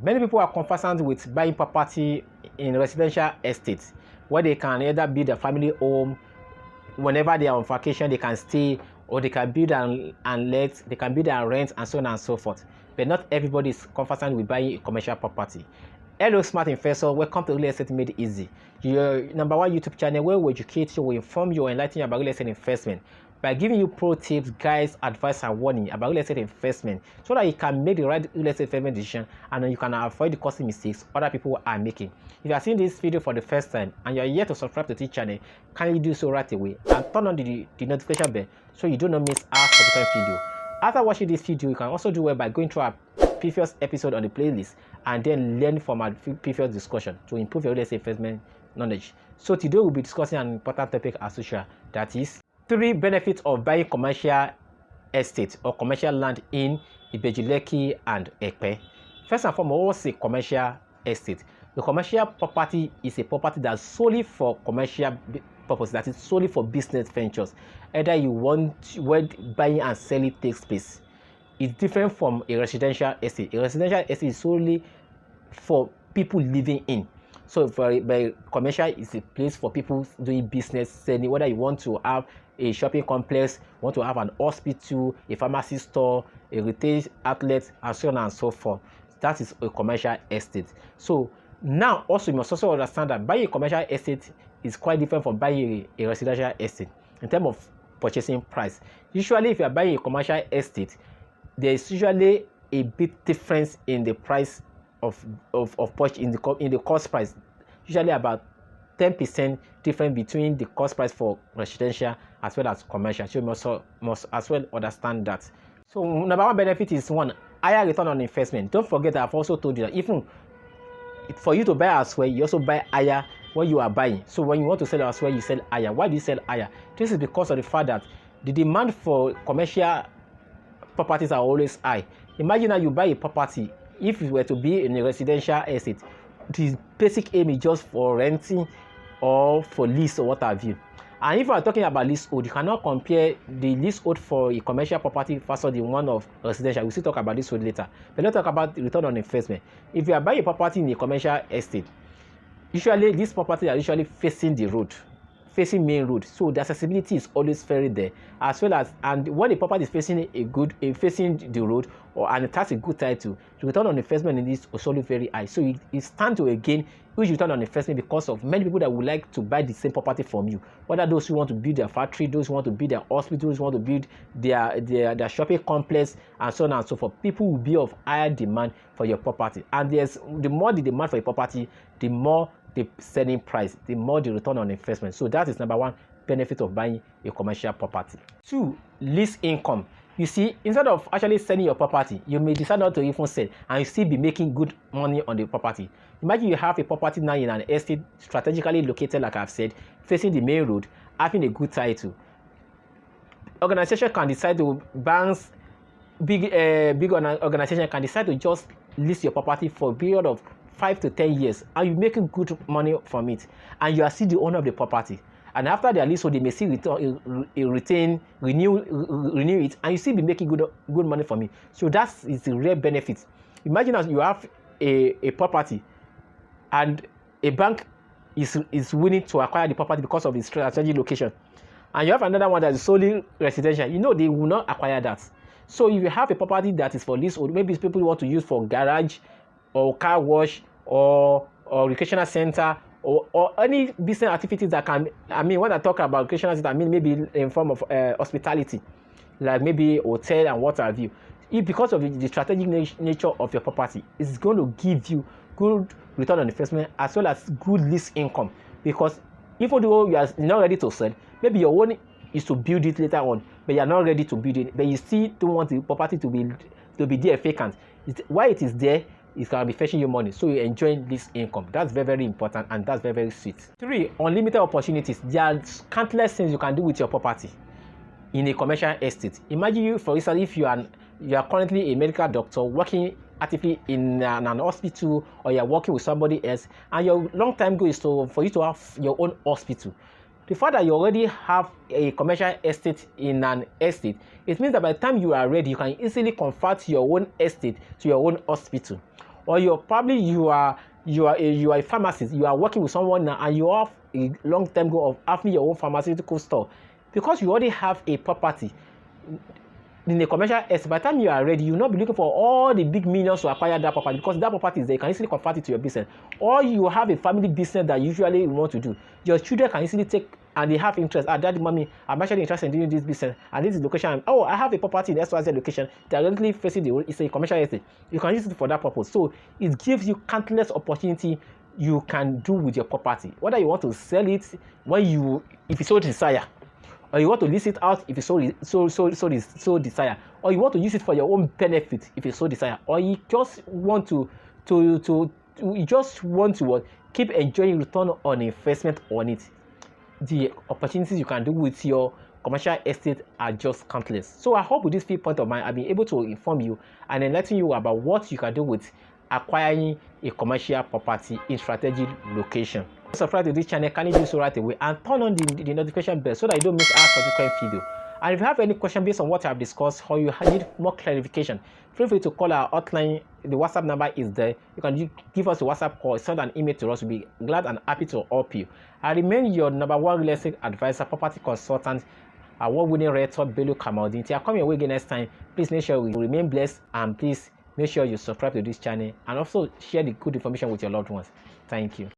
Many people are conversant with buying property in residential estates where they can either build a family home. Whenever they are on vacation, they can stay, or they can build and let, they can build and rent, and so on and so forth. But not everybody is conversant with buying a commercial property. Hello, smart investor. Welcome to Real Estate Made Easy, your number one YouTube channel where we educate you, we inform you, enlighten you about real estate investment by giving you pro tips, guides, advice, and warning about real estate investment, so that you can make the right real estate investment decision and you can avoid the costly mistakes other people are making. If you are seeing this video for the first time and you are yet to subscribe to this channel, kindly do so right away and turn on the notification bell so you do not miss our subsequent video. After watching this video, you can also do it by going through our previous episode on the playlist and then learn from our previous discussion to improve your real estate investment knowledge. So today we'll be discussing an important topic as usual, that is 3 benefits of buying commercial estate or commercial land in Ibeju Lekki and Ekpe. First and foremost, what's a commercial estate? The commercial property is a property that's solely for commercial purpose, that is solely for business ventures. Either you want where buying and selling takes place. It's different from a residential estate. A residential estate is solely for people living in. So by commercial is a place for people doing business, selling, whether you want to have a shopping complex, want to have an hospital, a pharmacy store, a retail outlet, and so on and so forth. That is a commercial estate. So now also you must also understand that buying a commercial estate is quite different from buying a residential estate in terms of purchasing price. Usually if you are buying a commercial estate, there is usually a big difference in the price of purchase in the cost price. Usually about 10% difference between the cost price for residential as well as commercial. So you must as well understand that. So number one benefit is one, higher return on investment. Don't forget that I've also told you that even for you to buy as well, you also buy higher when you are buying. So when you want to sell as well, you sell higher. Why do you sell higher? This is because of the fact that the demand for commercial properties are always high. Imagine that you buy a property. If it were to be in a residential estate, the basic aim is just for renting or for lease or what have you. And if you are talking about leasehold, you cannot compare the leasehold for a commercial property versus the one of residential. We'll still talk about leasehold later. But let's talk about the return on investment. If you are buying a property in a commercial estate, usually these properties are usually facing the road, facing main road, so the accessibility is always very there, as well as, and when the property is facing facing the road and it has a good title, the return on investment in this is also very high. So it stands to again huge return on investment because of many people that would like to buy the same property from you, whether those who want to build their factory, those who want to build their hospital, those who want to build their shopping complex, and so on and so forth. People will be of higher demand for your property, and the more the demand for your property, the more the selling price, the more the return on investment. So that is number one benefit of buying a commercial property. 2, lease income. You see, instead of actually selling your property, you may decide not to even sell and you still be making good money on the property. Imagine you have a property now in an estate strategically located, like I've said, facing the main road, having a good title. Organization can decide to, banks, big organization can decide to just lease your property for a period of 5 to 10 years, and you're making good money from it, and you are still the owner of the property. And after their lease, so they may still renew it, and you still be making good money from it. So that is the real benefit. Imagine as you have a property, and a bank is willing to acquire the property because of its strategic location, and you have another one that is solely residential. You know they will not acquire that. So if you have a property that is for lease, or maybe people want to use for garage, or car wash, or recreational center, or any business activities that can, I mean, when I talk about recreational center, I mean maybe in form of hospitality, like maybe hotel and what have you. Because of the strategic nature of your property, it's going to give you good return on investment as well as good lease income. Because even though you are not ready to sell, maybe your own is to build it later on, but you are not ready to build it, but you still don't want the property to be there vacant. While it is there, it's going to be fetching you money, so you're enjoying this income. That's very, very important, and that's very, very sweet. 3, unlimited opportunities. There are countless things you can do with your property in a commercial estate. Imagine you, for instance, if you are currently a medical doctor working actively in an hospital, or you're working with somebody else, and your long-term goal is for you to have your own hospital. The fact that you already have a commercial estate in an estate, it means that by the time you are ready, you can easily convert your own estate to your own hospital. or you are a pharmacist, you are working with someone now, and you have a long-term goal of having your own pharmaceutical store, because you already have a property in the commercial estate. By the time you are ready, you will not be looking for all the big millions to acquire that property, because that property is there. You can easily convert it to your business. Or you have a family business that usually you want to do. Your children can easily take, and they have interest. Daddy, mommy, I'm actually interested in doing this business, and this is location. Oh, I have a property in XYZ location directly facing the road. It's a commercial estate. You can use it for that purpose. So it gives you countless opportunity you can do with your property. Whether you want to sell it if you so desire, or you want to lease it out if you so desire, or you want to use it for your own benefit if you so desire, or you just want to keep enjoying return on investment on it. The opportunities you can do with your commercial estate are just countless. So I hope with this few points of mine, I've been able to inform you and enlighten you about what you can do with acquiring a commercial property in strategic location. Subscribe to this channel, can you do so right away, and turn on the notification bell so that you don't miss our subsequent video. And if you have any question based on what I have discussed, or you need more clarification, feel free to call our hotline. The WhatsApp number is there. You can give us a WhatsApp call, send an email to us. We'll be glad and happy to help you. I remain your #1 real estate advisor, property consultant, award-winning realtor Ibeju Lekki. Until I come your way again next time, please make sure you remain blessed, and please make sure you subscribe to this channel and also share the good information with your loved ones. Thank you.